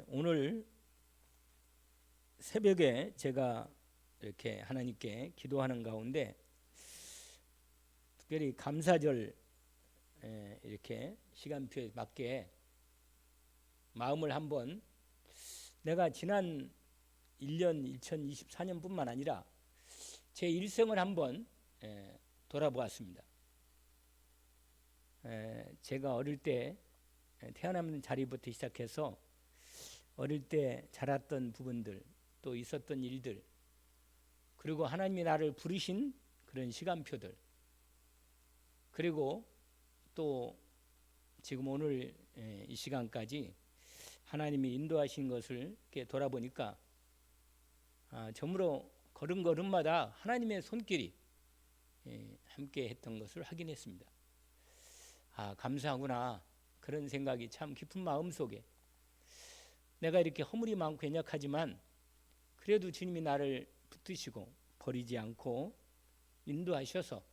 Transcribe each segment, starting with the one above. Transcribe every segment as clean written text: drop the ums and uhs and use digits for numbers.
오늘 새벽에 제가 이렇게 하나님께 기도하는 가운데 특별히 감사절 이렇게 시간표에 맞게 마음을 한번 내가 지난 1년 2024년뿐만 아니라 제 일생을 한번 돌아보았습니다. 제가 어릴 때 태어나는 자리부터 시작해서 어릴 때 자랐던 부분들, 또 있었던 일들, 그리고 하나님이 나를 부르신 그런 시간표들, 그리고 또 지금 오늘 이 시간까지 하나님이 인도하신 것을 이렇게 돌아보니까 저물어 걸음걸음마다 하나님의 손길이 함께 했던 것을 확인했습니다. 감사하구나, 그런 생각이 참 깊은 마음속에, 내가 이렇게 허물이 많고 연약하지만 그래도 주님이 나를 붙드시고 버리지 않고 인도하셔서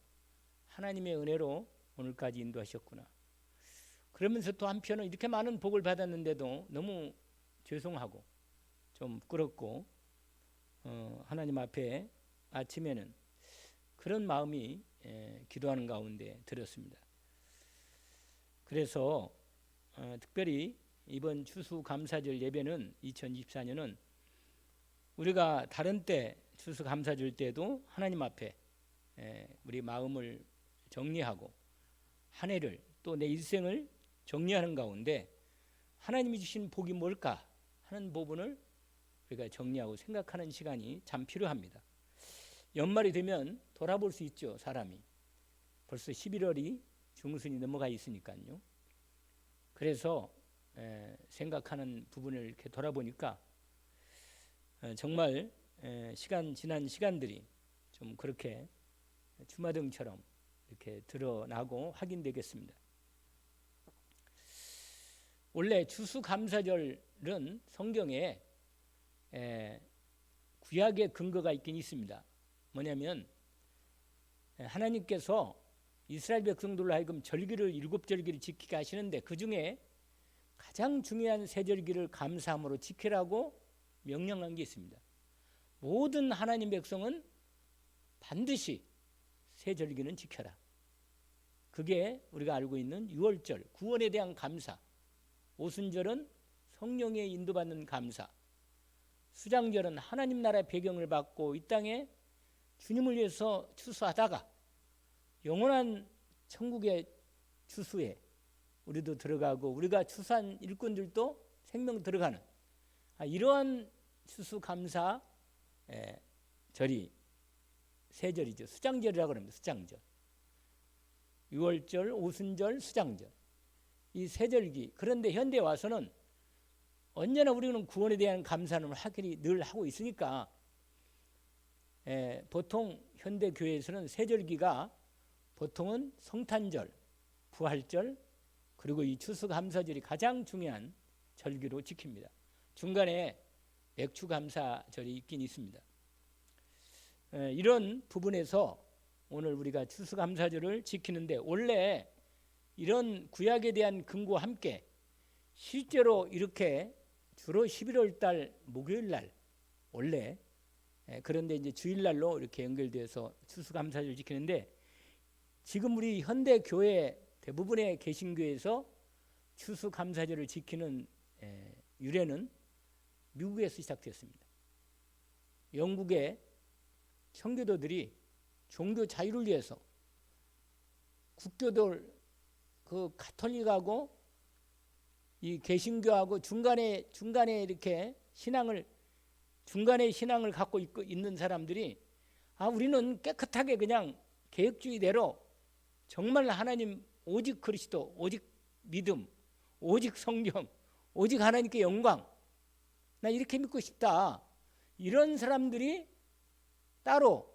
하나님의 은혜로 오늘까지 인도하셨구나. 그러면서 또 한편은 이렇게 많은 복을 받았는데도 너무 죄송하고 좀 부끄럽고 하나님 앞에 아침에는 그런 마음이 기도하는 가운데 들었습니다. 그래서 특별히 이번 추수감사절 예배는 2024년은 우리가 다른 때 추수감사절 때도 하나님 앞에 우리 마음을 정리하고 한 해를 또 내 일생을 정리하는 가운데 하나님이 주신 복이 뭘까 하는 부분을 우리가 정리하고 생각하는 시간이 참 필요합니다. 연말이 되면 돌아볼 수 있죠. 사람이 벌써 11월이 중순이 넘어가 있으니까요. 그래서 생각하는 부분을 이렇게 돌아보니까 정말 지난 시간들이 좀 그렇게 주마등처럼 이렇게 드러나고 확인되겠습니다. 원래 추수감사절은 성경에 구약의 근거가 있긴 있습니다. 뭐냐면 하나님께서 이스라엘 백성들로 하여금 절기를 7절기를 지키게 하시는데 그 중에 가장 중요한 세 절기를 감사함으로 지키라고 명령한 게 있습니다. 모든 하나님 백성은 반드시 세 절기는 지켜라. 그게 우리가 알고 있는 유월절, 구원에 대한 감사, 오순절은 성령의 인도받는 감사, 수장절은 하나님 나라의 배경을 받고 이 땅에 주님을 위해서 추수하다가 영원한 천국의 추수에 우리도 들어가고 우리가 추수한 일꾼들도 생명 들어가는 이러한 추수감사 절이 세 절이죠. 수장절이라고 합니다. 수장절, 유월절, 오순절, 수장절, 이 세 절기. 그런데 현대에 와서는 언제나 우리는 구원에 대한 감사는 확실히 늘 하고 있으니까 보통 현대 교회에서는 세 절기가 보통은 성탄절, 부활절, 그리고 이 추수감사절이 가장 중요한 절기로 지킵니다. 중간에 맥추감사절이 있긴 있습니다. 이런 부분에서 오늘 우리가 추수감사절을 지키는데 원래 이런 구약에 대한 근거와 함께 실제로 이렇게 주로 11월 달 목요일 날 원래 그런데 이제 주일날로 이렇게 연결돼서 추수감사절을 지키는데 지금 우리 현대 교회 대부분의 개신교에서 추수감사절을 지키는 유래는 미국에서 시작되었습니다. 영국의 청교도들이 종교 자유를 위해서 국교들 그 가톨릭하고 이 개신교하고 중간에 이렇게 중간에 신앙을 갖고 있는 사람들이 우리는 깨끗하게 그냥 계획주의대로 정말 하나님 오직 그리스도, 오직 믿음, 오직 성경, 오직 하나님께 영광, 나 이렇게 믿고 싶다. 이런 사람들이 따로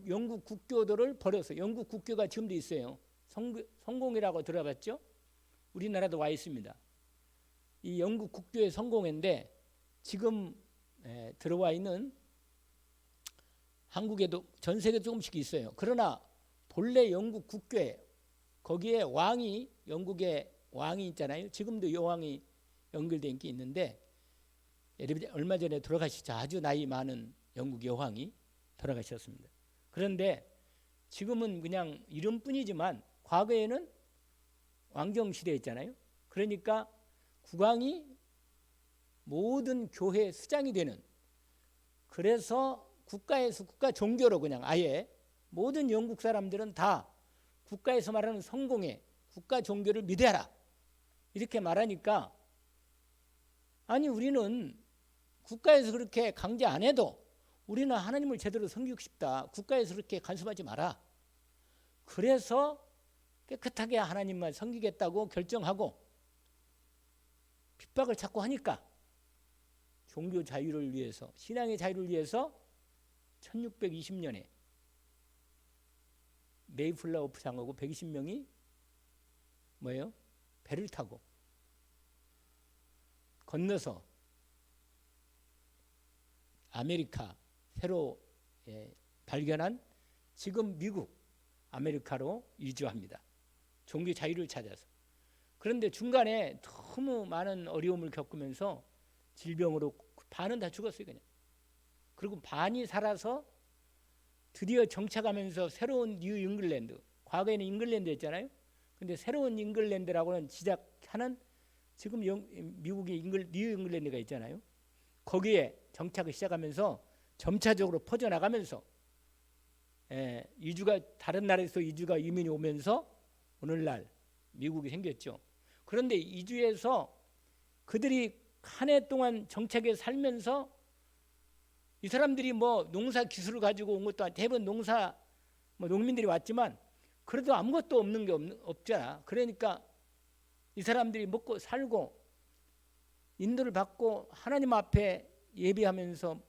영국 국교들을 버려서, 영국 국교가 지금도 있어요. 성공회라고 들어봤죠? 우리나라도 와 있습니다. 이 영국 국교의 성공회인데 지금 들어와 있는 한국에도 전 세계 조금씩 있어요. 그러나 본래 영국 국교회 거기에 영국의 왕이 있잖아요. 지금도 여왕이 연결된 게 있는데 얼마 전에 돌아가시죠. 아주 나이 많은 영국 여왕이 돌아가셨습니다. 그런데 지금은 그냥 이름뿐이지만 과거에는 왕정시대였잖아요. 그러니까 국왕이 모든 교회 수장이 되는, 그래서 국가에서 국가 종교로 그냥 아예 모든 영국 사람들은 다 국가에서 말하는 성공회 국가 종교를 믿어라 이렇게 말하니까, 아니 우리는 국가에서 그렇게 강제 안 해도 우리는 하나님을 제대로 섬기고 싶다. 국가에서 그렇게 간섭하지 마라. 그래서 깨끗하게 하나님만 섬기겠다고 결정하고 핍박을 자꾸 하니까 종교 자유를 위해서, 신앙의 자유를 위해서 1620년에 메이플라워 부상하고 120명이 뭐예요? 배를 타고 건너서 아메리카 새로 발견한 지금 미국 아메리카로 이주합니다. 종교 자유를 찾아서. 그런데 중간에 너무 많은 어려움을 겪으면서 질병으로 반은 다 죽었어요 그냥. 그리고 반이 살아서 드디어 정착하면서 새로운 뉴 잉글랜드, 과거에는 잉글랜드였잖아요. 근데 새로운 잉글랜드라고는 시작하는 지금 미국의 뉴 잉글랜드가 있잖아요. 거기에 정착을 시작하면서 점차적으로 퍼져나가면서 이주가 다른 나라에서 이민이 오면서 오늘날 미국이 생겼죠. 그런데 이주에서 그들이 한 해 동안 정착에 살면서 이 사람들이 뭐 농사 기술을 가지고 온 것도 대부분 농민들이 왔지만 그래도 아무것도 없는 게 없잖아. 그러니까 이 사람들이 먹고 살고 인도를 받고 하나님 앞에 예배하면서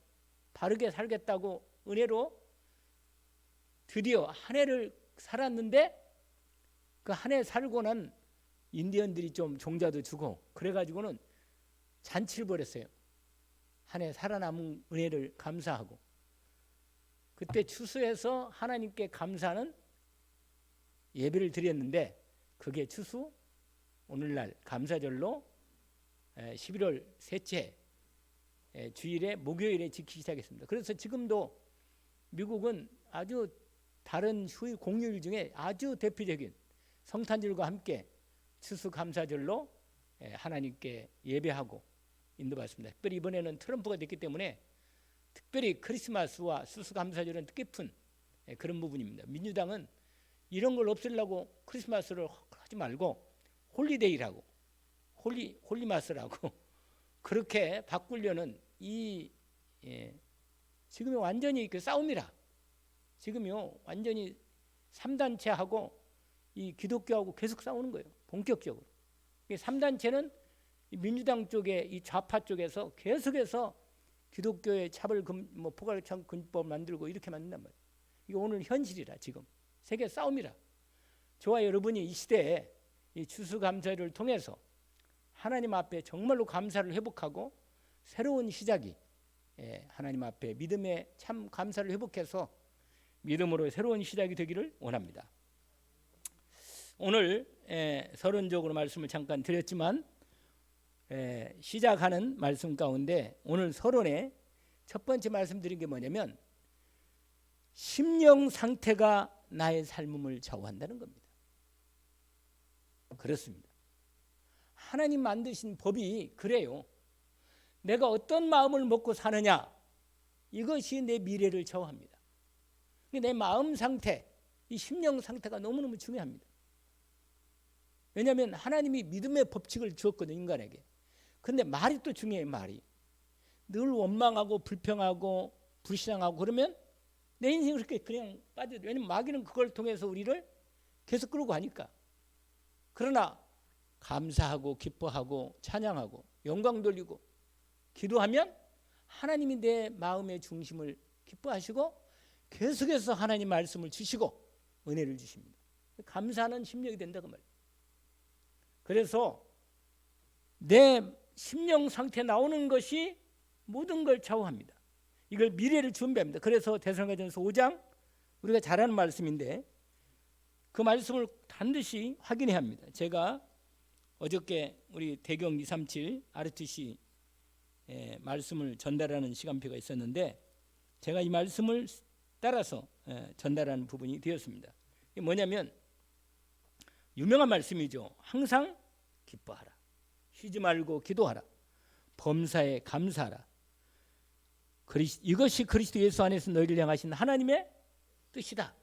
바르게 살겠다고 은혜로 드디어 한 해를 살았는데, 그 한 해 살고는 인디언들이 좀 종자도 주고 그래가지고는 잔치를 벌였어요. 한 해 살아남은 은혜를 감사하고. 그때 추수해서 하나님께 감사하는 예배를 드렸는데, 그게 추수 오늘날 감사절로 11월 셋째 주일에 목요일에 지키기 시작했습니다. 그래서 지금도 미국은 아주 다른 휴일 공휴일 중에 아주 대표적인 성탄절과 함께 추수감사절로 하나님께 예배하고 인도받습니다. 특별히 이번에는 트럼프가 됐기 때문에 특별히 크리스마스와 추수감사절은 뜻깊은 그런 부분입니다. 민주당은 이런 걸 없애려고 크리스마스를 하지 말고 홀리데이라고 홀리마스라고 그렇게 바꾸려는 지금이 완전히 그 싸움이라. 지금요 완전히 3단체하고 이 기독교하고 계속 싸우는 거예요. 본격적으로. 3단체는 민주당 쪽에 이 좌파 쪽에서 계속해서 기독교의 차별 포괄적 근법 만들고 이렇게 만든단 말이에요. 이게 오늘 현실이라. 지금 세계 싸움이라. 저와 여러분이 이 시대에 이 추수감사를 통해서 하나님 앞에 정말로 감사를 회복하고 새로운 시작이 하나님 앞에 믿음의 참 감사를 회복해서 믿음으로 새로운 시작이 되기를 원합니다. 오늘 서론적으로 말씀을 잠깐 드렸지만 시작하는 말씀 가운데 오늘 서론의 첫 번째 말씀드린 게 뭐냐면 심령 상태가 나의 삶을 좌우한다는 겁니다. 그렇습니다. 하나님 만드신 법이 그래요. 내가 어떤 마음을 먹고 사느냐, 이것이 내 미래를 좌우합니다. 내 마음 상태, 이 심령 상태가 너무너무 중요합니다. 왜냐하면 하나님이 믿음의 법칙을 주었거든요, 인간에게. 근데 말이 또 중요해요. 말이 늘 원망하고 불평하고 불신앙하고 그러면 내 인생이 그렇게 그냥 빠져요. 왜냐하면 마귀는 그걸 통해서 우리를 계속 끌고 가니까. 그러나 감사하고 기뻐하고 찬양하고 영광 돌리고 기도하면 하나님이 내 마음의 중심을 기뻐하시고 계속해서 하나님 말씀을 주시고 은혜를 주십니다. 감사하는 심령이 된다 그 말이에요. 그래서 내 심령 상태 나오는 것이 모든 걸 좌우합니다. 이걸 미래를 준비합니다. 그래서 데살로니가전서 5장 우리가 잘 아는 말씀인데 그 말씀을 반드시 확인해야 합니다. 제가 어저께 우리 대경 237 RTC 말씀을 전달하는 시간표가 있었는데 제가 이 말씀을 따라서 전달하는 부분이 되었습니다. 이게 뭐냐면 유명한 말씀이죠. 항상 기뻐하라. 쉬지 말고 기도하라. 범사에 감사하라. 이것이 그리스도 예수 안에서 너희를 향하신 하나님의 뜻이다.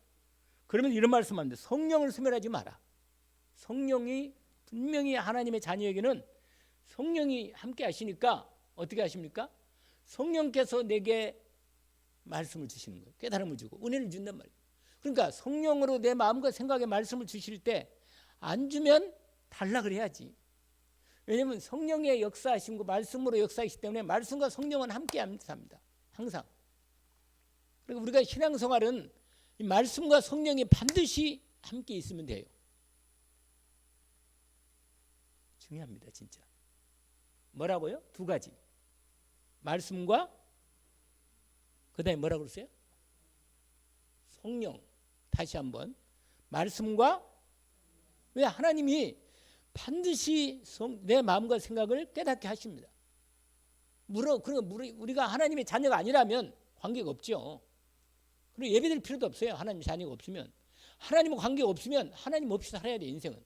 그러면 이런 말씀합니다. 성령을 소멸하지 마라. 성령이 분명히 하나님의 자녀에게는 성령이 함께 하시니까 어떻게 하십니까? 성령께서 내게 말씀을 주시는 거예요. 깨달음을 주고 은혜를 준단 말이에요. 그러니까 성령으로 내 마음과 생각에 말씀을 주실 때 안 주면 달락을 해야지. 왜냐하면 성령의 역사하심과 말씀으로 역사하시기 때문에 말씀과 성령은 함께 합니다. 항상. 그리고 우리가 신앙생활은 이 말씀과 성령이 반드시 함께 있으면 돼요. 중요합니다, 진짜. 뭐라고요? 두 가지. 말씀과 그다음에 뭐라고 그랬어요? 성령. 다시 한번. 말씀과 왜 하나님이 반드시 내 마음과 생각을 깨닫게 하십니다. 그러니까 우리가 하나님의 자녀가 아니라면 관계가 없죠. 그리고 예배드릴 필요도 없어요. 하나님 자녀가 없으면. 하나님과 관계가 없으면 하나님 없이 살아야 돼, 인생은.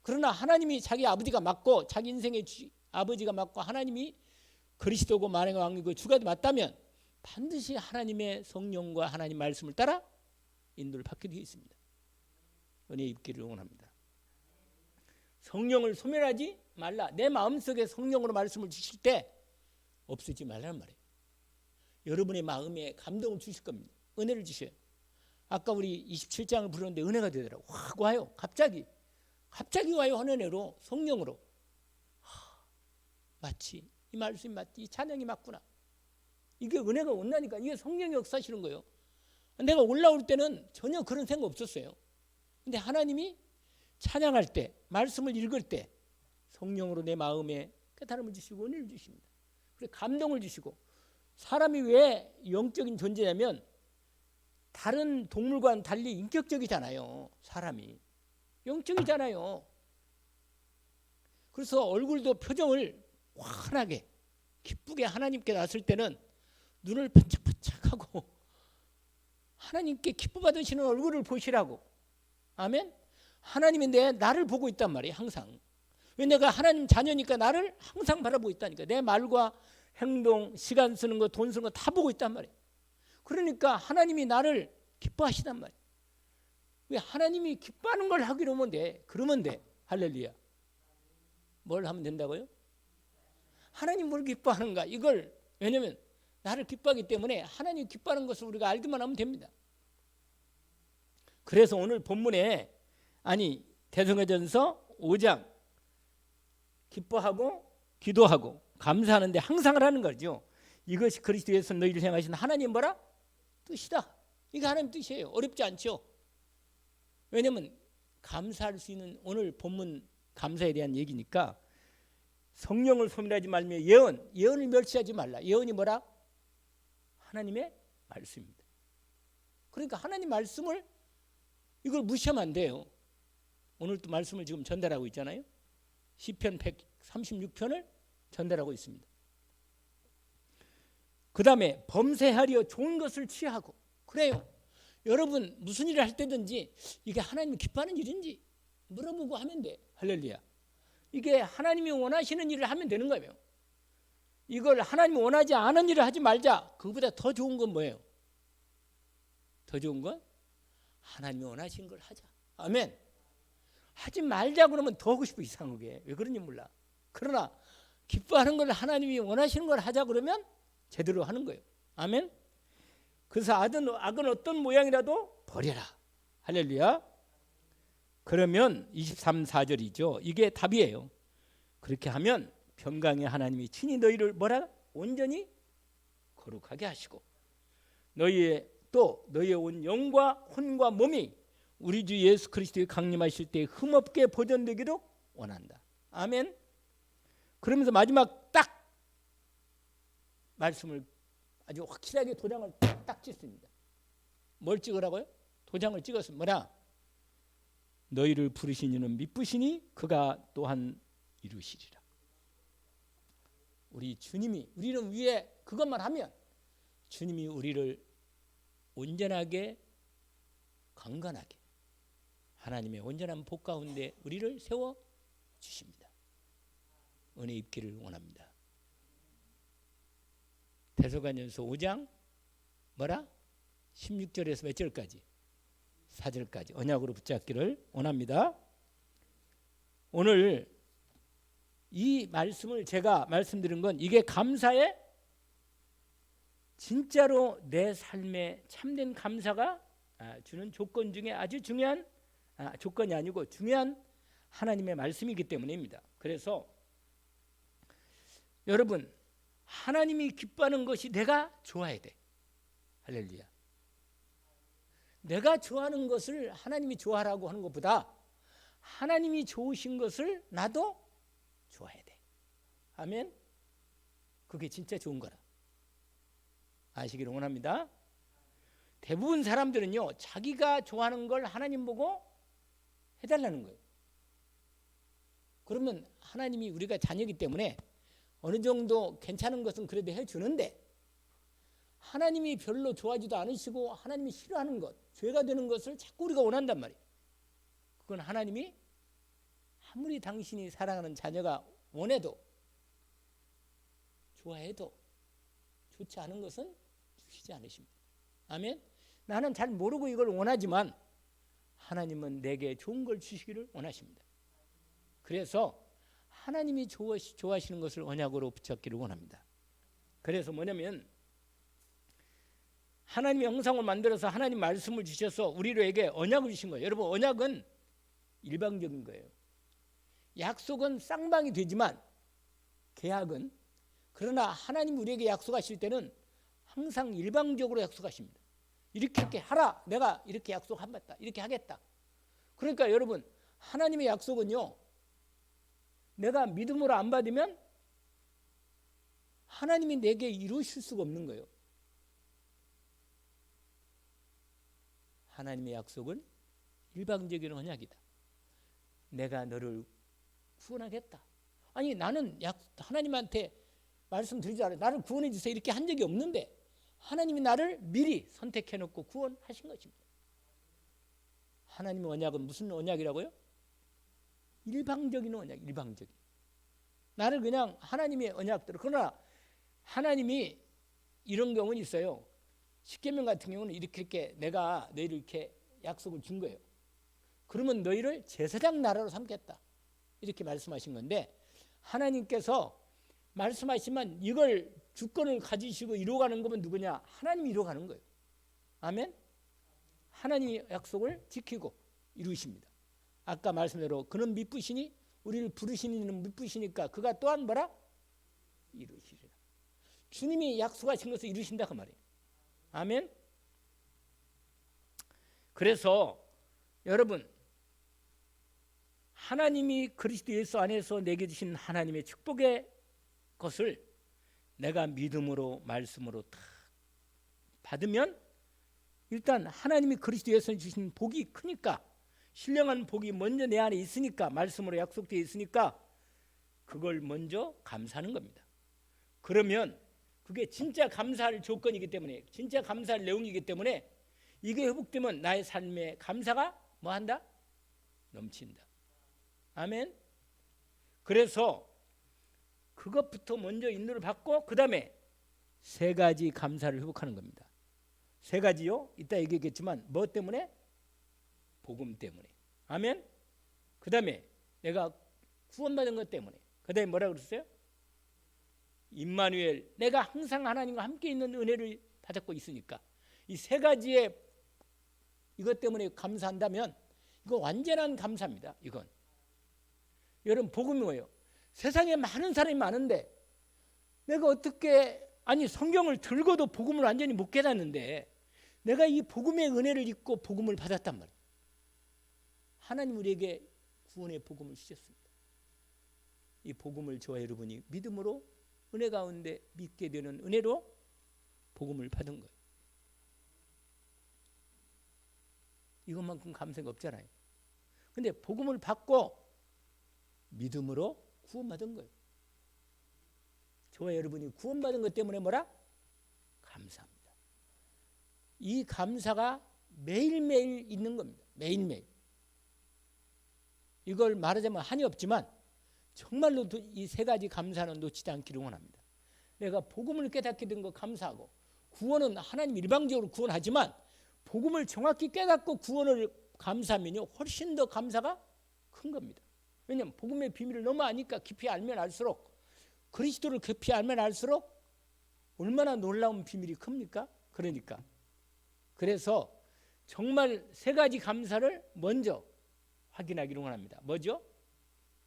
그러나 하나님이 자기 아버지가 맞고 자기 인생의 아버지가 맞고 하나님이 그리스도고 만왕의 왕이고 주가 맞다면 반드시 하나님의 성령과 하나님 말씀을 따라 인도를 받게 되어 있습니다. 은혜 입기를 원합니다. 성령을 소멸하지 말라. 내 마음속에 성령으로 말씀을 주실 때 없애지 말라는 말이에요. 여러분의 마음에 감동을 주실 겁니다. 은혜를 주셔요. 아까 우리 27장을 부르는데 은혜가 되더라고요. 확 와요. 갑자기 와요. 은혜로 성령으로. 마치 이 말씀이 맞지. 이 찬양이 맞구나. 이게 은혜가 온다니까. 이게 성령이 역사하시는 거예요. 내가 올라올 때는 전혀 그런 생각 없었어요. 근데 하나님이 찬양할 때, 말씀을 읽을 때 성령으로 내 마음에 깨달음을 주시고 은혜를 주십니다. 그리고 감동을 주시고. 사람이 왜 영적인 존재냐면 다른 동물과는 달리 인격적이잖아요. 사람이 영적이잖아요. 그래서 얼굴도 표정을 환하게 기쁘게 하나님께 놨을 때는 눈을 반짝반짝하고 하나님께 기뻐 받으시는 얼굴을 보시라고. 아멘. 하나님이 나를 보고 있단 말이에요. 항상. 왜 내가 하나님 자녀니까 나를 항상 바라보고 있다니까. 내 말과 행동, 시간 쓰는 거, 돈 쓰는 거 다 보고 있단 말이에요. 그러니까 하나님이 나를 기뻐하시단 말이에요. 왜 하나님이 기뻐하는 걸 하기로 하면 돼. 그러면 돼. 할렐루야. 뭘 하면 된다고요? 하나님 뭘 기뻐하는가? 이걸 왜냐면 나를 기뻐하기 때문에 하나님 기뻐하는 것을 우리가 알기만 하면 됩니다. 그래서 오늘 본문에 데살로니가전서 5장 기뻐하고 기도하고 감사하는데 항상 하라는 거죠. 이것이 그리스도 예수 너희를 향하신 하나님 뭐라? 뜻이다. 이게 하나님 뜻이에요. 어렵지 않죠. 왜냐하면 감사할 수 있는 오늘 본문 감사에 대한 얘기니까 성령을 소멸하지 말며 예언을 멸시하지 말라. 예언이 뭐라? 하나님의 말씀입니다. 그러니까 하나님 말씀을 이걸 무시하면 안 돼요. 오늘도 말씀을 지금 전달하고 있잖아요. 시편 136편을 전달하고 있습니다. 그 다음에 범죄하려 좋은 것을 취하고. 그래요. 여러분 무슨 일을 할 때든지 이게 하나님이 기뻐하는 일인지 물어보고 하면 돼. 할렐루야. 이게 하나님이 원하시는 일을 하면 되는 거예요. 이걸 하나님이 원하지 않은 일을 하지 말자. 그거보다 더 좋은 건 뭐예요? 더 좋은 건 하나님이 원하시는 걸 하자. 아멘. 하지 말자 그러면 더 하고 싶어. 이상하게. 왜 그런지 몰라. 그러나 기뻐하는 걸 하나님이 원하시는 걸 하자 그러면 제대로 하는 거예요. 아멘. 그래서 악은 어떤 모양이라도 버려라. 할렐루야. 그러면 23, 4절이죠. 이게 답이에요. 그렇게 하면 평강의 하나님이 친히 너희를 뭐라? 온전히 거룩하게 하시고 너희의 온 영과 혼과 몸이 우리 주 예수 그리스도의 강림하실 때 흠없게 보존되기도 원한다. 아멘. 그러면서 마지막 딱 말씀을 아주 확실하게 도장을 딱 찍습니다. 뭘 찍으라고요? 도장을 찍었습니다. 뭐라? 너희를 부르신 이는 미쁘시니 그가 또한 이루시리라. 우리 주님이 우리는 위에 그것만 하면 주님이 우리를 온전하게 강건하게 하나님의 온전한 복 가운데 우리를 세워 주십니다. 은혜 입기를 원합니다. 대소관전서 5장 뭐라? 16절에서 몇 절까지? 4절까지 언약으로 붙잡기를 원합니다. 오늘 이 말씀을 제가 말씀드린 건 이게 감사의 진짜로 내 삶에 참된 감사가 주는 조건 중에 아주 중요한 조건이 아니고 중요한 하나님의 말씀이기 때문입니다. 그래서 여러분 하나님이 기뻐하는 것이 내가 좋아야 돼. 할렐루야. 내가 좋아하는 것을 하나님이 좋아하라고 하는 것보다 하나님이 좋으신 것을 나도 좋아야 돼. 아멘. 그게 진짜 좋은 거라. 아시기를 원합니다. 대부분 사람들은요 자기가 좋아하는 걸 하나님 보고 해달라는 거예요. 그러면 하나님이 우리가 자녀이기 때문에 어느 정도 괜찮은 것은 그래도 해주는데 하나님이 별로 좋아하지도 않으시고 하나님이 싫어하는 것, 죄가 되는 것을 자꾸 우리가 원한단 말이에요. 그건 하나님이 아무리 당신이 사랑하는 자녀가 원해도 좋아해도 좋지 않은 것은 주시지 않으십니다. 아멘. 나는 잘 모르고 이걸 원하지만 하나님은 내게 좋은 걸 주시기를 원하십니다. 그래서 하나님이 좋아하시는 것을 언약으로 붙잡기를 원합니다. 그래서 뭐냐면 하나님의 형상을 만들어서 하나님 말씀을 주셔서 우리에게 언약을 주신 거예요. 여러분 언약은 일방적인 거예요. 약속은 쌍방이 되지만 계약은 그러나 하나님 우리에게 약속하실 때는 항상 일방적으로 약속하십니다. 이렇게 하라. 내가 이렇게 약속한다. 이렇게 하겠다. 그러니까 여러분 하나님의 약속은요. 내가 믿음으로 안 받으면 하나님이 내게 이루실 수가 없는 거예요. 하나님의 약속은 일방적인 언약이다. 내가 너를 구원하겠다. 아니 나는 하나님한테 말씀드리지 않아요. 나를 구원해 주세요. 이렇게 한 적이 없는데 하나님이 나를 미리 선택해놓고 구원하신 것입니다. 하나님의 언약은 무슨 언약이라고요? 일방적인 언약, 일방적인. 나를 그냥 하나님의 언약대로. 그러나 하나님이 이런 경우는 있어요. 십계명 같은 경우는 이렇게 내가 너희를 이렇게 약속을 준 거예요. 그러면 너희를 제사장 나라로 삼겠다. 이렇게 말씀하신 건데 하나님께서 말씀하시면 이걸 주권을 가지시고 이루어가는 거면 누구냐? 하나님이 이루어가는 거예요. 아멘. 하나님이 약속을 지키고 이루십니다. 아까 말씀대로 그는 미쁘시니 우리를 부르시는 이는 미쁘시니까 그가 또한 뭐라? 이루시리라. 주님이 약속하신 것을 이루신다 그 말이에요. 아멘. 그래서 여러분 하나님이 그리스도 예수 안에서 내게 주신 하나님의 축복의 것을 내가 믿음으로 말씀으로 다 받으면 일단 하나님이 그리스도 예수에 주신 복이 크니까 신령한 복이 먼저 내 안에 있으니까 말씀으로 약속되어 있으니까 그걸 먼저 감사하는 겁니다. 그러면 그게 진짜 감사할 조건이기 때문에 진짜 감사할 내용이기 때문에 이게 회복되면 나의 삶에 감사가 뭐한다? 넘친다. 아멘. 그래서 그것부터 먼저 인도를 받고 그 다음에 세 가지 감사를 회복하는 겁니다. 세 가지요. 이따 얘기했겠지만 뭐 때문에? 복음 때문에. 아멘. 그 다음에 내가 구원받은 것 때문에. 그 다음에 뭐라 그랬어요? 임마누엘, 내가 항상 하나님과 함께 있는 은혜를 받았고 있으니까 이 세 가지의 이것 때문에 감사한다면 이거 완전한 감사입니다. 이건 여러분 복음이 뭐예요? 세상에 많은 사람이 많은데 내가 어떻게 성경을 들고도 복음을 완전히 못 깨닫는데 내가 이 복음의 은혜를 입고 복음을 받았단 말이에요. 하나님 우리에게 구원의 복음을 주셨습니다. 이 복음을 저와 여러분이 믿음으로 은혜 가운데 믿게 되는 은혜로 복음을 받은 거예요. 이것만큼 감사가 없잖아요. 근데 복음을 받고 믿음으로 구원받은 거예요. 저와 여러분이 구원받은 것 때문에 뭐라? 감사합니다. 이 감사가 매일매일 있는 겁니다. 매일매일. 이걸 말하자면 한이 없지만 정말로 이 세 가지 감사는 놓치지 않기를 원합니다. 내가 복음을 깨닫게 된 거 감사하고, 구원은 하나님 일방적으로 구원하지만 복음을 정확히 깨닫고 구원을 감사하면요 훨씬 더 감사가 큰 겁니다. 왜냐하면 복음의 비밀을 너무 아니까, 깊이 알면 알수록, 그리스도를 깊이 알면 알수록 얼마나 놀라운 비밀이 큽니까? 그러니까 그래서 정말 세 가지 감사를 먼저 확인하기를 원합니다. 뭐죠?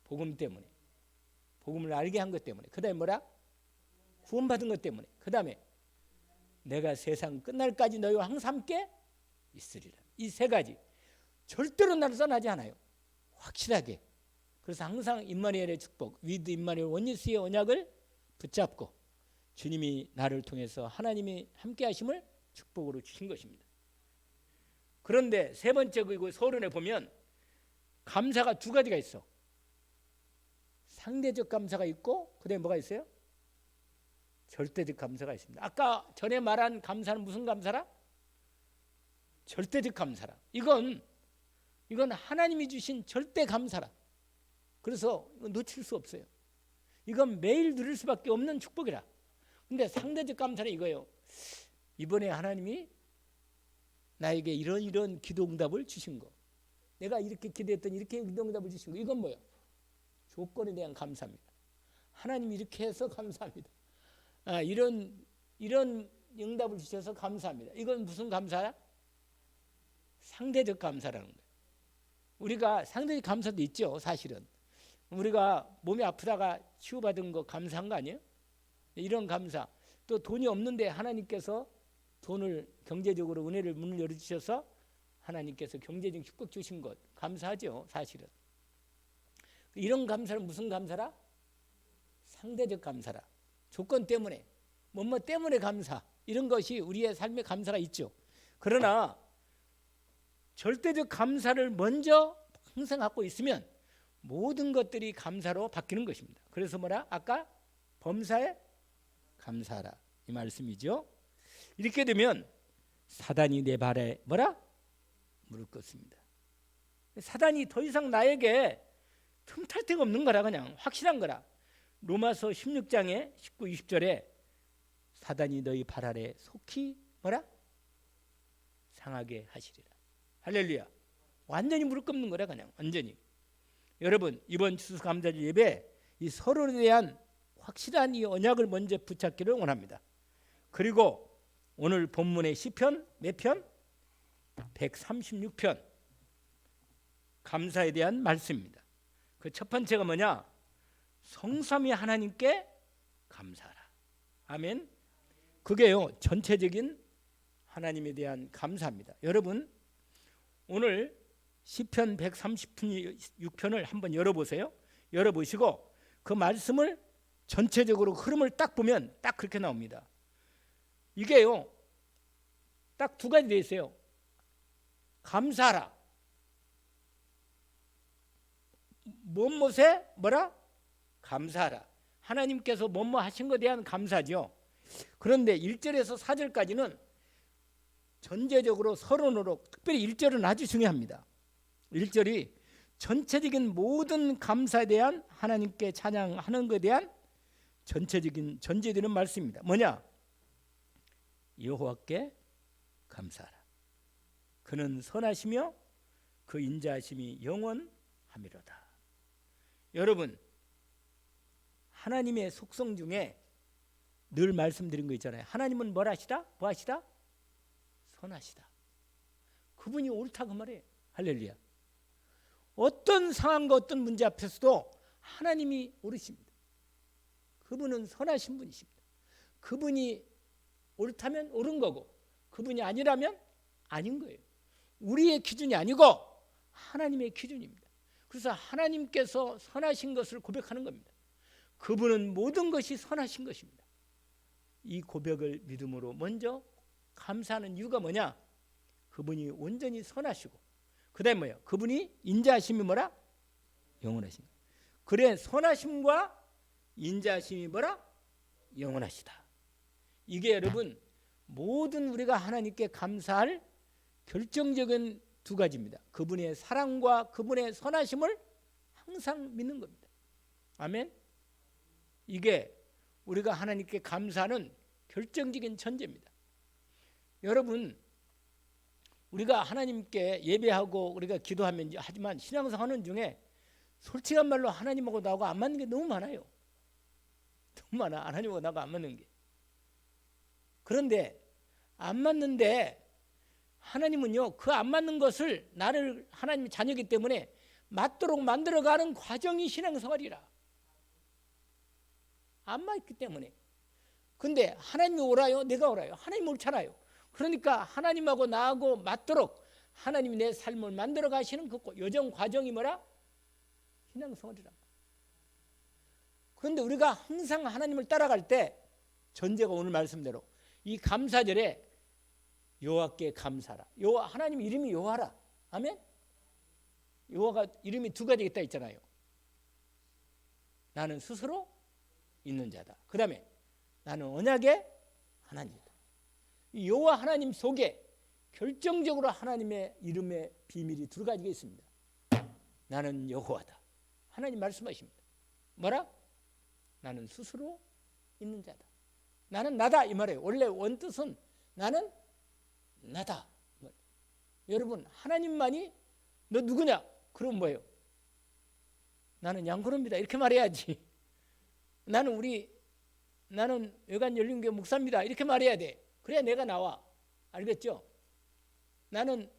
복음 때문에, 복음을 알게 한 것 때문에, 그 다음에 뭐라? 구원받은 것 때문에, 그 다음에 내가 세상 끝날까지 너희와 항상 함께 있으리라. 이 세 가지 절대로 나를 떠나지 않아요. 확실하게. 그래서 항상 임마누엘의 축복, 위드 임마누엘 원예스의 언약을 붙잡고 주님이 나를 통해서 하나님이 함께 하심을 축복으로 주신 것입니다. 그런데 세 번째 그리고 서론에 보면 감사가 두 가지가 있어. 상대적 감사가 있고, 그다음에 뭐가 있어요? 절대적 감사가 있습니다. 아까 전에 말한 감사는 무슨 감사라? 절대적 감사라. 이건 하나님이 주신 절대 감사라. 그래서 놓칠 수 없어요. 이건 매일 누릴 수밖에 없는 축복이라. 근데 상대적 감사는 이거예요. 이번에 하나님이 나에게 이런 기도 응답을 주신 거, 내가 이렇게 기도했더니 이렇게 기도 응답을 주신 거, 이건 뭐예요? 조건에 대한 감사입니다. 하나님이 이렇게 해서 감사합니다. 이런 응답을 주셔서 감사합니다. 이건 무슨 감사야? 상대적 감사라는 거예요. 우리가 상대적 감사도 있죠. 사실은 우리가 몸이 아프다가 치유받은 거 감사한 거 아니에요? 이런 감사. 또 돈이 없는데 하나님께서 돈을 경제적으로 은혜를 문을 열어주셔서 하나님께서 경제적 축복 주신 것 감사하죠. 사실은 이런 감사는 무슨 감사라? 상대적 감사라. 조건 때문에, 뭐뭐 때문에 감사, 이런 것이 우리의 삶의 감사가 있죠. 그러나 절대적 감사를 먼저 항상 갖고 있으면 모든 것들이 감사로 바뀌는 것입니다. 그래서 뭐라? 아까 범사에 감사하라, 이 말씀이죠. 이렇게 되면 사단이 내 발에 뭐라? 무릎 꿇습니다. 사단이 더 이상 나에게 틈탈 데가 없는 거라. 그냥 확실한 거라. 로마서 16장에 19, 20절에 사단이 너희 발 아래 속히 뭐라? 상하게 하시리라. 할렐루야. 완전히 무릎 꿇는 거라. 그냥 완전히. 여러분, 이번 추수감사절 예배 이 서로에 대한 확실한 이 언약을 먼저 붙잡기를 원합니다. 그리고 오늘 본문의 시편 몇 편? 136편 감사에 대한 말씀입니다. 그 첫 번째가 뭐냐? 성삼위 하나님께 감사하라. 아멘. 그게요 전체적인 하나님에 대한 감사입니다. 여러분, 오늘 시편 136편을 한번 열어보세요. 열어보시고 그 말씀을 전체적으로 흐름을 딱 보면 딱 그렇게 나옵니다. 이게요 딱 두 가지 되어 있어요. 감사하라. 무엇에 뭐라? 감사하라. 하나님께서 뭐뭐 하신 것에 대한 감사죠. 그런데 1절에서 4절까지는 전제적으로 서론으로, 특별히 1절은 아주 중요합니다. 1절이 전체적인 모든 감사에 대한 하나님께 찬양하는 것에 대한 전체적인 전제되는 말씀입니다. 뭐냐? 여호와께 감사하라. 그는 선하시며 그 인자하심이 영원하미로다. 여러분, 하나님의 속성 중에 늘 말씀드린 거 있잖아요. 하나님은 뭘 하시다? 뭐 하시다? 선하시다. 그분이 옳다 그 말이에요. 할렐루야. 어떤 상황과 어떤 문제 앞에서도 하나님이 옳으십니다. 그분은 선하신 분이십니다. 그분이 옳다면 옳은 거고, 그분이 아니라면 아닌 거예요. 우리의 기준이 아니고 하나님의 기준입니다. 그래서 하나님께서 선하신 것을 고백하는 겁니다. 그분은 모든 것이 선하신 것입니다. 이 고백을 믿음으로 먼저 감사하는 이유가 뭐냐? 그분이 온전히 선하시고 그다음에 뭐예요? 그분이 인자하심이 뭐라? 영원하신. 그래 선하심과 인자하심이 뭐라? 영원하시다. 이게 여러분 모든 우리가 하나님께 감사할 결정적인 두 가지입니다. 그분의 사랑과 그분의 선하심을 항상 믿는 겁니다. 아멘. 이게 우리가 하나님께 감사하는 결정적인 전제입니다. 여러분 우리가 하나님께 예배하고 우리가 기도하면 하지만 신앙생활하는 중에 솔직한 말로 하나님하고 나하고 안 맞는 게 너무 많아요. 너무 많아. 하나님하고 나하고 안 맞는 게. 그런데 안 맞는데 하나님은요 그 안 맞는 것을 나를 하나님의 자녀이기 때문에 맞도록 만들어가는 과정이 신앙생활이라. 안 맞기 때문에. 근데 하나님이 옳아요? 내가 옳아요? 하나님 옳잖아요. 그러니까 하나님하고 나하고 맞도록 하나님이 내 삶을 만들어 가시는 그 여정 과정이 뭐라? 신앙생활이라. 그런데 우리가 항상 하나님을 따라갈 때 전제가 오늘 말씀대로 이 감사절에 여호와께 감사라. 여호와 하나님 이름이 여호와라. 아멘. 여호와가 이름이 두 가지 있다 했잖아요. 나는 스스로 있는 자다. 그 다음에 나는 언약의 하나님이다. 이 여호와 하나님 속에 결정적으로 하나님의 이름의 비밀이 두 가지가 있습니다. 나는 여호와다. 하나님 말씀하십니다. 뭐라? 나는 스스로 있는 자다. 나는 나다 이 말이에요. 원래 원뜻은 나는 나다. 여러분 하나님만이 너 누구냐? 그럼 뭐예요? 나는 양고로입니다. 이렇게 말해야지. 나는 외관열린교회 목사입니다. 이렇게 말해야 돼. 그래야 내가 나와. 알겠죠? 나는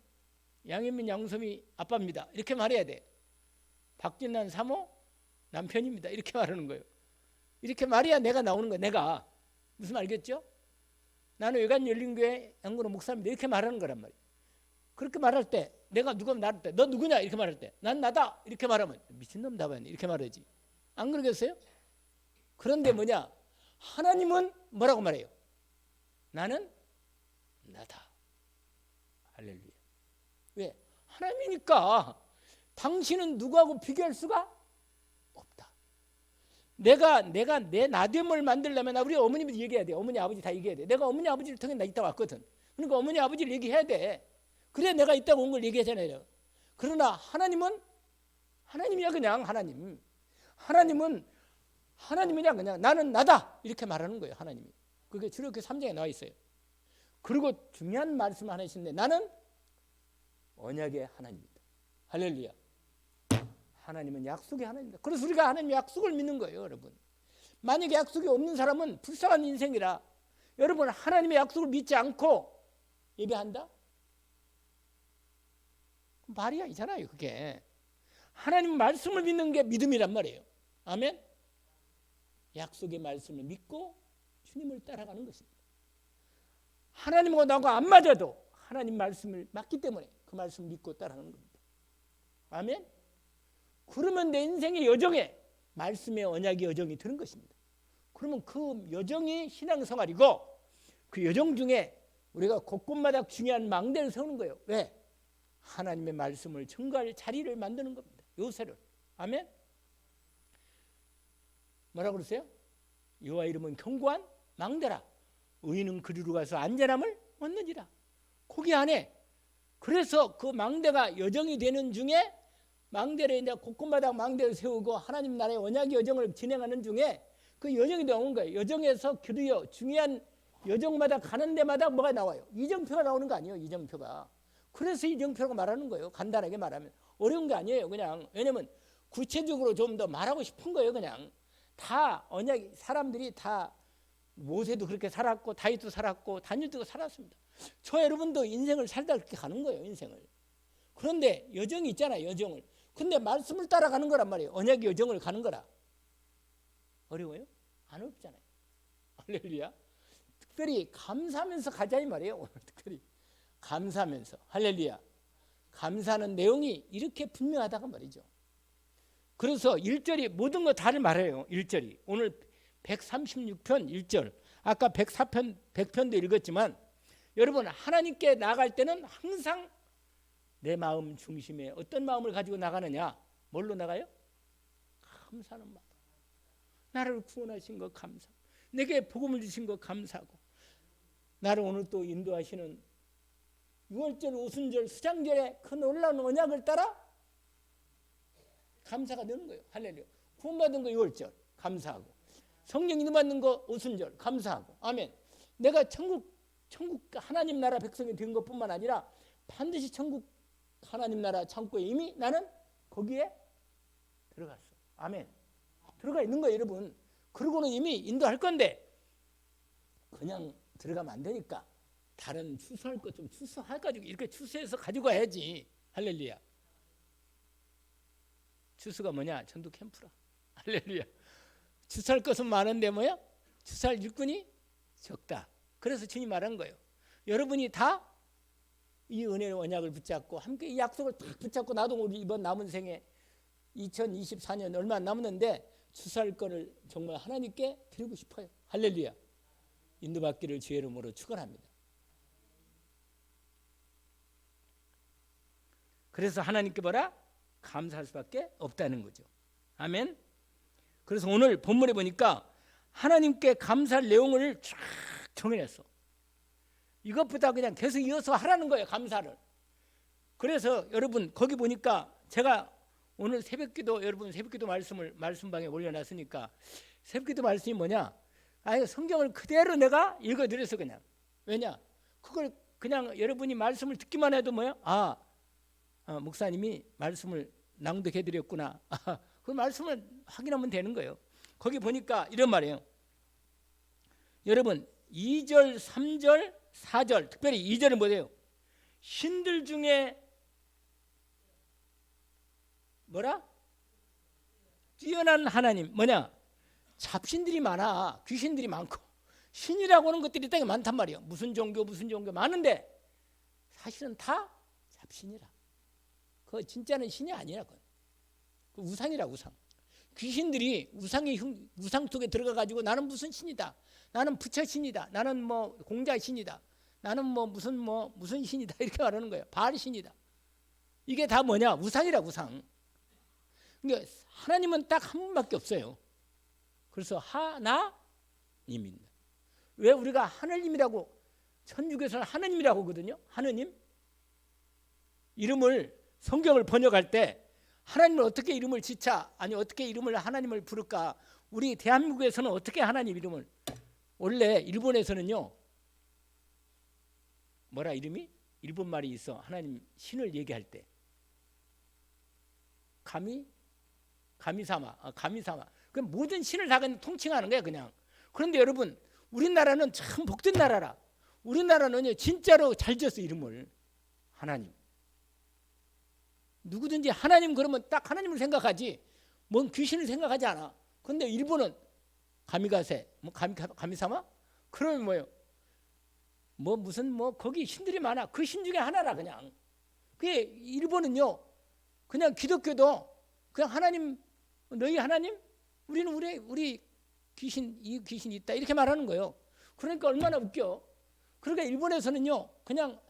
양현민 양솜이 아빠입니다. 이렇게 말해야 돼. 박진란 사모 남편입니다. 이렇게 말하는 거예요. 이렇게 말해야 내가 나오는 거야. 내가. 무슨 말 알겠죠? 나는 외관열린교회 양고로 목사입니다. 이렇게 말하는 거란 말이에요. 그렇게 말할 때 내가 누가 나를 때 너 누구냐 이렇게 말할 때 난 나다 이렇게 말하면 미친놈 답아니 이렇게 말하지. 안 그러겠어요? 그런데 뭐냐? 하나님은 뭐라고 말해요? 나는 나다. 할렐루야. 왜? 하나님이니까 당신은 누구하고 비교할 수가 없다. 내가 내 나됨을 만들려면 우리 어머님이 얘기해야 돼. 어머니 아버지 다 얘기해야 돼. 내가 어머니 아버지를 통해 나 있다 왔거든. 그러니까 어머니 아버지를 얘기해야 돼. 그래 내가 있다고 온 걸 얘기하잖아요. 그러나 하나님은 하나님이야. 그냥 하나님. 하나님이냐 그냥 나는 나다 이렇게 말하는 거예요. 하나님이. 그게 출애굽기 3장에 나와 있어요. 그리고 중요한 말씀 하나 있는데 나는 언약의 하나님이다. 할렐루야. 하나님은 약속의 하나님이다. 그래서 우리가 하나님의 약속을 믿는 거예요. 여러분. 만약에 약속이 없는 사람은 불쌍한 인생이라. 여러분 하나님의 약속을 믿지 않고 예배한다? 말이 아니잖아요. 그게. 하나님 말씀을 믿는 게 믿음이란 말이에요. 아멘. 약속의 말씀을 믿고 주님을 따라가는 것입니다. 하나님하고 나하고 안 맞아도 하나님 말씀을 맞기 때문에 그 말씀을 믿고 따라가는 겁니다. 아멘. 그러면 내 인생의 여정에 말씀의 언약의 여정이 되는 것입니다. 그러면 그 여정이 신앙생활이고 그 여정 중에 우리가 곳곳마다 중요한 망대를 세우는 거예요. 왜? 하나님의 말씀을 증거할 자리를 만드는 겁니다. 요새를. 아멘. 뭐라고 그러세요? 여호와 이름은 견고한 망대라. 의인은 그리로 가서 안전함을 얻느니라. 거기 안에 그래서 그 망대가 여정이 되는 중에 망대를 이제 곳곳마다 망대를 세우고 하나님 나라의 언약의 여정을 진행하는 중에 그 여정이 나오는 거예요. 여정에서 그리어 중요한 여정마다 가는 데마다 뭐가 나와요? 이정표가 나오는 거 아니에요? 이정표가. 그래서 이정표라고 말하는 거예요. 간단하게 말하면. 어려운 게 아니에요. 그냥. 왜냐면 구체적으로 좀 더 말하고 싶은 거예요. 그냥. 다 언약 사람들이 다 모세도 그렇게 살았고 다윗도 살았고 다니엘도 살았습니다. 저 여러분도 인생을 살다 그렇게 가는 거예요. 인생을. 그런데 여정이 있잖아요. 여정을. 근데 말씀을 따라가는 거란 말이에요. 언약의 여정을 가는 거라. 어려워요? 안 어렵잖아요. 할렐루야. 특별히 감사하면서 가자 이 말이에요. 오늘 특별히 감사하면서. 할렐루야. 감사하는 내용이 이렇게 분명하다고 말이죠. 그래서 1절이 모든 거 다를 말해요. 1절이. 오늘 136편 1절. 아까 104편 100편도 읽었지만 여러분 하나님께 나아갈 때는 항상 내 마음 중심에 어떤 마음을 가지고 나가느냐? 뭘로 나가요? 감사하는 마음. 나를 구원하신 것 감사하고, 내게 복음을 주신 것 감사하고, 나를 오늘 또 인도하시는 6월절, 오순절, 수장절에 그 놀라운 언약을 따라 감사가 되는 거예요. 할렐루야. 구원받은 거 6월절 감사하고, 성령 인도 받는 거 오순절 감사하고, 아멘. 내가 천국 하나님 나라 백성이 된 것뿐만 아니라 반드시 천국 하나님 나라 창고에 이미 나는 거기에 들어갔어. 아멘. 들어가 있는 거예요, 여러분. 그러고는 이미 인도할 건데 그냥 들어가면 안 되니까 다른 추수할 것 좀 추수해가지고 이렇게 추수해서 가지고 와야지. 할렐루야. 추수가 뭐냐? 전도 캠프라. 할렐루야. 추수할 것은 많은데 뭐야? 추수할 일꾼이 적다. 그래서 주님 말한 거예요. 여러분이 다 이 은혜의 언약을 붙잡고 함께 이 약속을 딱 붙잡고, 나도 우리 이번 남은 생에 2024년 얼마 안 남았는데 추수할 거를 정말 하나님께 드리고 싶어요. 할렐루야. 인도받기를 주의 이름으로 축원합니다. 그래서 하나님께 뭐라? 감사할 수밖에 없다는 거죠. 아멘. 그래서 오늘 본문에 보니까 하나님께 감사할 내용을 쫙 정해냈어. 이것보다 그냥 계속 이어서 하라는 거예요, 감사를. 그래서 여러분 거기 보니까 제가 오늘 새벽기도, 여러분 새벽기도 말씀을 말씀방에 올려놨으니까 새벽기도 말씀이 뭐냐? 아니, 성경을 그대로 내가 읽어드려서 그냥. 왜냐? 그걸 그냥 여러분이 말씀을 듣기만 해도 뭐야? 목사님이 말씀을 낭독해드렸구나. 그 말씀을 확인하면 되는 거예요. 거기 보니까 이런 말이에요. 여러분 2절, 3절, 4절, 특별히 2절은 뭐예요? 신들 중에 뭐라? 뛰어난 하나님. 뭐냐? 잡신들이 많아. 귀신들이 많고 신이라고 하는 것들이 땅에 많단 말이에요. 무슨 종교 많은데 사실은 다 잡신이라. 그거 진짜는 신이 아니라. 그 우상이라, 우상. 귀신들이 우상 속에 들어가 가지고 나는 무슨 신이다, 나는 부처 신이다, 나는 뭐 공자 신이다, 나는 뭐 무슨 신이다 이렇게 말하는 거예요. 바알 신이다. 이게 다 뭐냐? 우상이라, 우상. 그러니까 하나님은 딱 한 분밖에 없어요. 그래서 하나님입니다. 왜 우리가 하늘님이라고, 천주교에서는 하느님이라고 하거든요. 하느님. 이름을 성경을 번역할 때 하나님을 어떻게 이름을 지차, 아니 어떻게 이름을 하나님을 부를까? 우리 대한민국에서는 어떻게 하나님 이름을, 원래 일본에서는요 뭐라 이름이? 일본 말이 있어. 하나님 신을 얘기할 때 가미사마. 그 모든 신을 다 그냥 통칭하는 거야 그냥. 그런데 여러분 우리나라는 참 복된 나라라. 우리나라는요 진짜로 잘 지었어, 이름을. 하나님. 누구든지 하나님 그러면 딱 하나님을 생각하지 뭔 귀신을 생각하지 않아. 그런데 일본은 가미가세, 가미사마? 그러면 뭐예요? 무슨 거기 신들이 많아. 그 신 중에 하나라 그냥. 그게 일본은요 그냥 기독교도 그냥 하나님, 너희 하나님, 우리는 우리 귀신, 이 귀신이 있다 이렇게 말하는 거예요. 그러니까 얼마나 웃겨. 그러니까 일본에서는요 그냥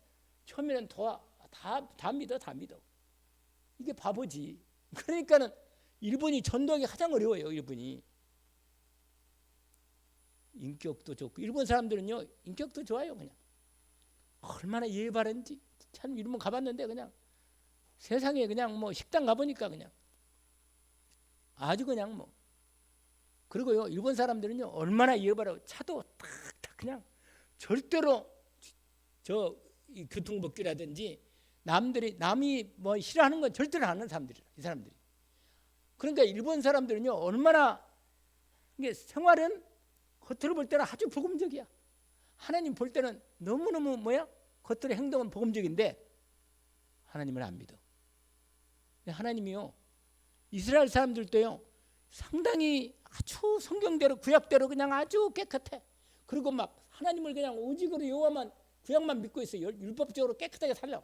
처음에는 다 믿어. 이게 바보지. 그러니까는 일본이 전도하기 가장 어려워요. 일본이 인격도 좋고, 일본 사람들은요 인격도 좋아요. 그냥 얼마나 예의 바른지. 참 일본 가봤는데 그냥 세상에 그냥 식당 가보니까 그냥 아주 그냥 그리고요 일본 사람들은요 얼마나 예의 바르고, 차도 탁 그냥 절대로 이 교통법규라든지 남이 싫어하는 건 절대로 안 하는 사람들이라, 이 사람들이. 그러니까 일본 사람들은요 얼마나 이게 생활은 겉으로 볼 때는 아주 복음적이야. 하나님 볼 때는 너무너무 겉으로 행동은 복음적인데 하나님을 안 믿어. 하나님이요 이스라엘 사람들도요 상당히 아주 성경대로 구약대로 그냥 아주 깨끗해. 그리고 하나님을 그냥 오직으로 여호와만 구약만 믿고 있어요. 율법적으로 깨끗하게 살려.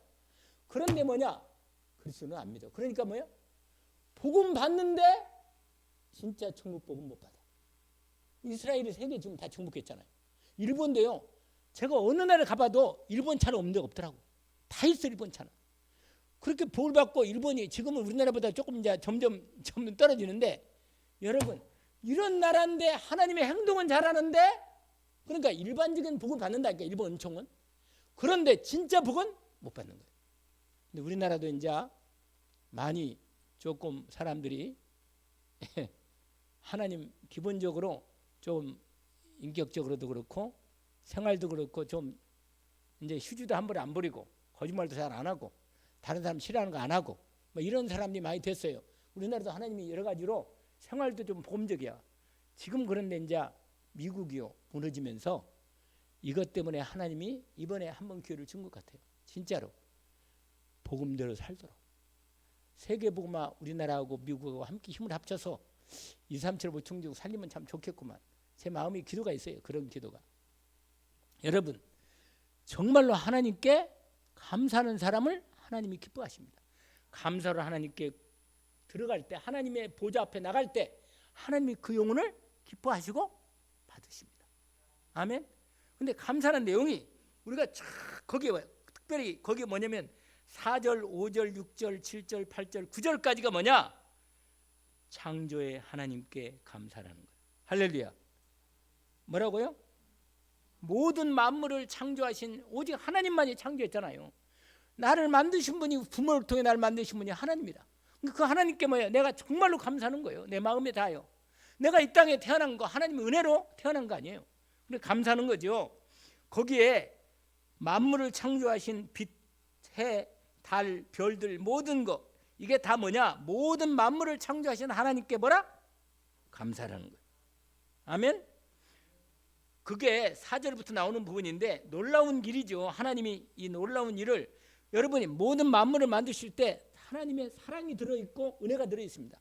그런데 그리스도는 안 믿어. 그러니까 복음 받는데 진짜 천국 복음 못 받아. 이스라엘이 세계 지금 다 정복했잖아요. 일본도요 제가 어느 나라를 가봐도 일본 차는 없는 데가 없더라고. 다 있어, 일본 차는. 그렇게 복을 받고 일본이 지금은 우리나라보다 조금 이제 점점 떨어지는데, 여러분 이런 나라인데 하나님의 행동은 잘하는데, 그러니까 일반적인 복을 받는다니까 일본 은총은. 그런데 진짜 복은 못 받는 거예요. 근데 우리나라도 이제 많이 조금 사람들이 하나님 기본적으로 좀 인격적으로도 그렇고 생활도 그렇고 좀 이제 휴지도 한 번에 안 버리고 거짓말도 잘 안 하고 다른 사람 싫어하는 거 안 하고 뭐 이런 사람들이 많이 됐어요. 우리나라도 하나님이 여러 가지로 생활도 좀 복음적이야. 지금 그런데 이제 미국이요 무너지면서 이것 때문에 하나님이 이번에 한번 기회를 준 것 같아요. 진짜로 복음대로 살도록 세계 복음화 우리나라하고 미국하고 함께 힘을 합쳐서 237 보충지구 살리면 참 좋겠구만. 제 마음에 기도가 있어요. 그런 기도가. 여러분 정말로 하나님께 감사하는 사람을 하나님이 기뻐하십니다. 감사로 하나님께 들어갈 때, 하나님의 보좌 앞에 나갈 때 하나님이 그 영혼을 기뻐하시고 받으십니다. 아멘. 근데 감사하는 내용이 우리가 거기에 특별히 거기에 뭐냐면 4절, 5절, 6절, 7절, 8절, 9절까지가 뭐냐? 창조의 하나님께 감사라는 거예요. 할렐루야. 뭐라고요? 모든 만물을 창조하신 오직 하나님만이 창조했잖아요. 나를 만드신 분이, 부모를 통해 나를 만드신 분이 하나님이다. 그 하나님께 뭐예요? 내가 정말로 감사하는 거예요. 내 마음에 다요. 내가 이 땅에 태어난 거 하나님의 은혜로 태어난 거 아니에요. 근데 감사하는 거죠. 거기에 만물을 창조하신 빛, 해, 달, 별들 모든 거 이게 다 뭐냐? 모든 만물을 창조하신 하나님께 뭐라? 감사라는 거예요. 아멘. 그게 4절부터 나오는 부분인데 놀라운 일이죠. 하나님이 이 놀라운 일을 여러분이 모든 만물을 만드실 때 하나님의 사랑이 들어있고 은혜가 들어있습니다.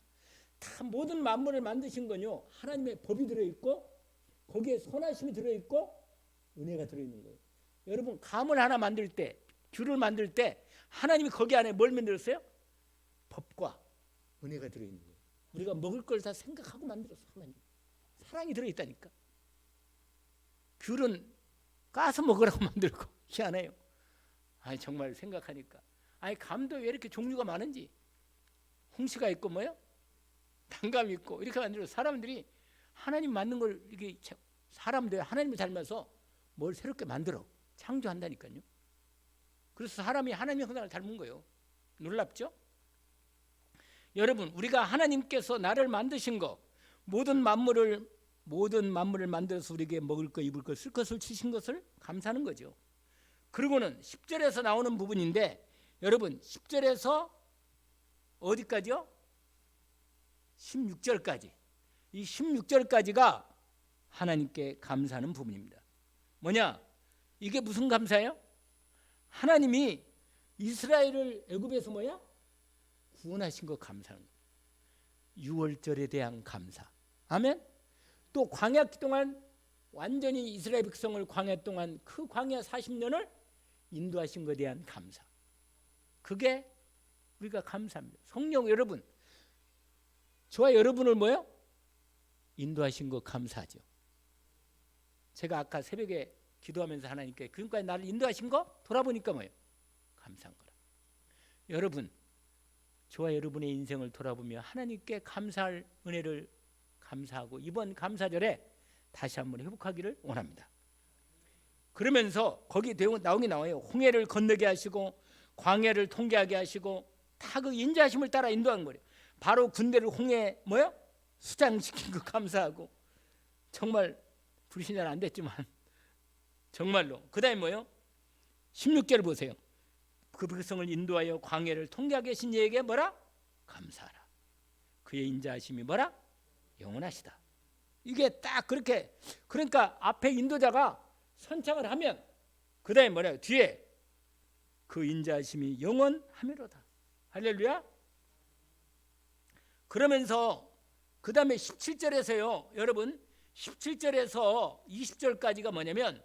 다 모든 만물을 만드신 건요 하나님의 법이 들어있고 거기에 선하심이 들어있고 은혜가 들어있는 거예요. 여러분 감을 하나 만들 때, 귤을 만들 때 하나님이 거기 안에 뭘 만들었어요? 법과 은혜가 들어있는 거예요. 우리가 먹을 걸 다 생각하고 만들었어. 하나님 사랑이 들어있다니까. 귤은 까서 먹으라고 만들고 희한해요. 아니 정말 생각하니까 아니 감도 왜 이렇게 종류가 많은지, 홍시가 있고 뭐요? 단감이 있고 이렇게 만들어. 사람들이 하나님 만든 걸 이렇게 사람들 하나님을 닮아서 뭘 새롭게 만들어 창조한다니까요. 그래서 사람이 하나님의 형상을 닮은 거예요. 놀랍죠? 여러분 우리가 하나님께서 나를 만드신 거 모든 만물을 만들어서 우리에게 먹을 거 입을 거 쓸 것을 주신 것을 감사하는 거죠. 그리고는 10절에서 나오는 부분인데 여러분 10절에서 어디까지요? 16절까지. 이 16절까지가 하나님께 감사하는 부분입니다. 뭐냐? 이게 무슨 감사예요? 하나님이 이스라엘을 애굽에서 뭐야? 구원하신 거 감사하는 거예요. 6월절에 대한 감사. 아멘. 또 광야 동안 완전히 이스라엘 백성을 광야 동안 그 광야 40년을 인도하신 것에 대한 감사. 그게 우리가 감사합니다. 성령 여러분, 저와 여러분을 뭐요? 인도하신 거 감사하죠. 제가 아까 새벽에 기도하면서 하나님께 지금까지 나를 인도하신 거 돌아보니까 뭐예요? 감사한 거라. 여러분, 저와 여러분의 인생을 돌아보며 하나님께 감사할 은혜를 감사하고 이번 감사절에 다시 한번 회복하기를 원합니다. 그러면서 거기 나오긴 나와요. 홍해를 건너게 하시고 광야를 통과하게 하시고 다 그 인자하심을 따라 인도한 거예요. 바로 군대를 홍해 뭐요? 수장시킨 거 감사하고 정말 불신은 안 됐지만 정말로 그 다음에 뭐요? 16절 보세요. 그 백성을 인도하여 광야를 통과하게 하신 이에게 뭐라? 감사하라. 그의 인자하심이 뭐라? 영원하시다. 이게 딱 그렇게 그러니까 앞에 인도자가 선창을 하면 그 다음에 뭐래요? 뒤에 그 인자하심이 영원하미로다. 할렐루야. 그러면서 그 다음에 17절에서요 여러분 17절에서 20절까지가 뭐냐면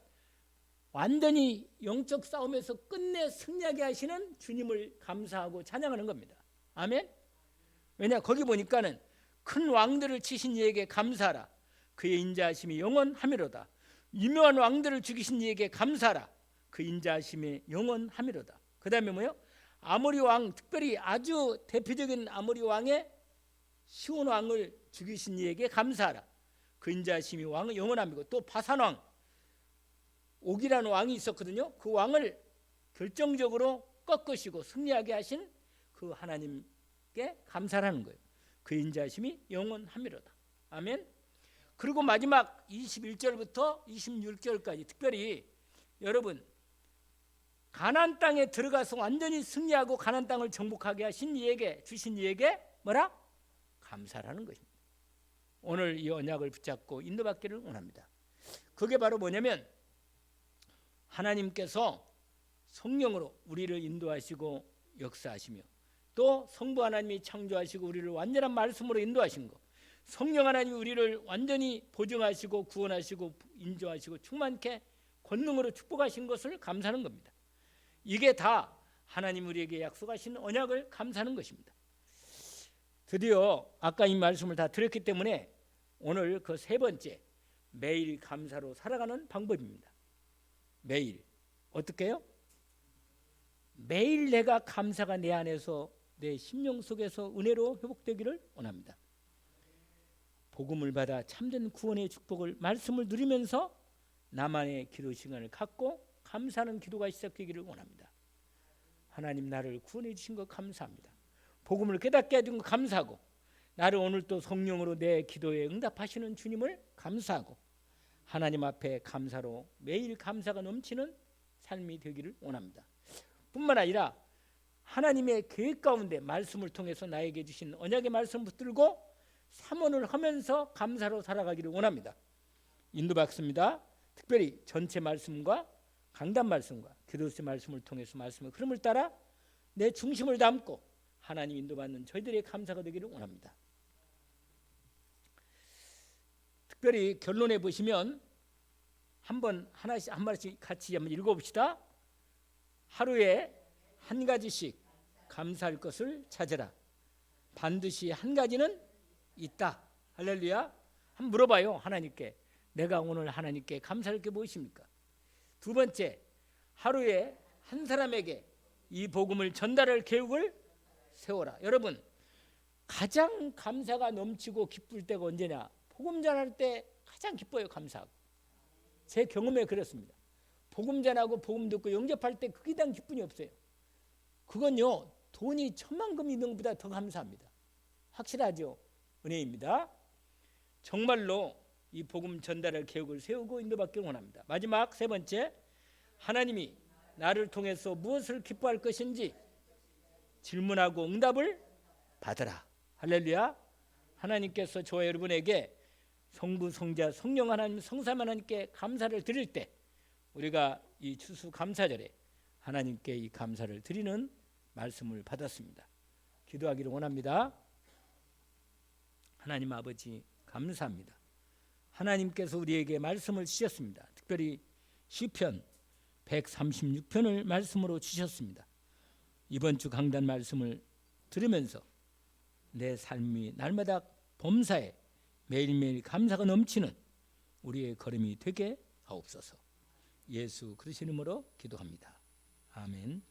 완전히 영적 싸움에서 끝내 승리하게 하시는 주님을 감사하고 찬양하는 겁니다. 아멘. 왜냐 거기 보니까는 큰 왕들을 치신 이에게 감사하라. 그의 인자하심이 영원하미로다. 유명한 왕들을 죽이신 이에게 감사하라. 그 인자하심이 영원하미로다. 그 다음에 뭐요? 아모리 왕, 특별히 아주 대표적인 아모리 왕의 시온 왕을 죽이신 이에게 감사하라. 그 인자심이 왕은 영원함이고, 또 바산 왕 옥이라는 왕이 있었거든요. 그 왕을 결정적으로 꺾으시고 승리하게 하신 그 하나님께 감사하는 거예요. 그 인자심이 영원함이로다. 아멘. 그리고 마지막 21절부터 26절까지 특별히 여러분, 가나안 땅에 들어가서 완전히 승리하고 가나안 땅을 정복하게 하신 이에게, 주신 이에게 뭐라? 감사라는 것입니다. 오늘 이 언약을 붙잡고 인도받기를 원합니다. 그게 바로 뭐냐면, 하나님께서 성령으로 우리를 인도하시고 역사하시며, 또 성부 하나님이 창조하시고 우리를 완전한 말씀으로 인도하신 것, 성령 하나님이 우리를 완전히 보증하시고 구원하시고 인도하시고 충만케 권능으로 축복하신 것을 감사하는 겁니다. 이게 다 하나님 우리에게 약속하신 언약을 감사하는 것입니다. 드디어 아까 이 말씀을 다 드렸기 때문에 오늘 그 세 번째, 매일 감사로 살아가는 방법입니다. 매일 어떻게 해요? 매일 내가 감사가 내 안에서, 내 심령 속에서 은혜로 회복되기를 원합니다. 복음을 받아 참된 구원의 축복을, 말씀을 누리면서 나만의 기도 시간을 갖고 감사하는 기도가 시작되기를 원합니다. 하나님, 나를 구원해 주신 것 감사합니다. 복음을 깨닫게 해준 것 감사하고, 나를 오늘 또 성령으로 내 기도에 응답하시는 주님을 감사하고, 하나님 앞에 감사로 매일 감사가 넘치는 삶이 되기를 원합니다. 뿐만 아니라 하나님의 계획 가운데 말씀을 통해서 나에게 주신 언약의 말씀을 붙들고 삼원을 하면서 감사로 살아가기를 원합니다. 인도받습니다. 특별히 전체 말씀과 강단 말씀과 기도의 말씀을 통해서 말씀의 흐름을 따라 내 중심을 담고 하나님 인도받는 저희들의 감사가 되기를 원합니다. 특별히 결론에 보시면 한번 하나씩 한 마디씩 같이 한번 읽어봅시다. 하루에 한 가지씩 감사할 것을 찾으라. 반드시 한 가지는 있다. 할렐루야. 한번 물어봐요, 하나님께. 내가 오늘 하나님께 감사할 게 무엇입니까? 두 번째, 하루에 한 사람에게 이 복음을 전달할 계획을 세워라. 여러분, 가장 감사가 넘치고 기쁠 때가 언제냐? 복음 전할 때 가장 기뻐요. 감사하고. 제 경험에 그렇습니다. 복음 전하고 복음 듣고 영접할 때 그게 단 기쁨이 없어요. 그건요, 돈이 천만금 있는 것보다 더 감사합니다. 확실하죠? 은혜입니다. 정말로 이 복음 전달할 계획을 세우고 인도받기를 원합니다. 마지막 세 번째, 하나님이 나를 통해서 무엇을 기뻐할 것인지 질문하고 응답을 받으라. 할렐루야. 하나님께서 저와 여러분에게 성부, 성자, 성령 하나님, 성삼 하나님께 감사를 드릴 때 우리가 이 추수감사절에 하나님께 이 감사를 드리는 말씀을 받았습니다. 기도하기를 원합니다. 하나님 아버지, 감사합니다. 하나님께서 우리에게 말씀을 주셨습니다. 특별히 시편 136편을 말씀으로 주셨습니다. 이번 주 강단 말씀을 들으면서 내 삶이 날마다 범사에 매일매일 감사가 넘치는 우리의 걸음이 되게 하옵소서. 예수 그리스도 이름으로 기도합니다. 아멘.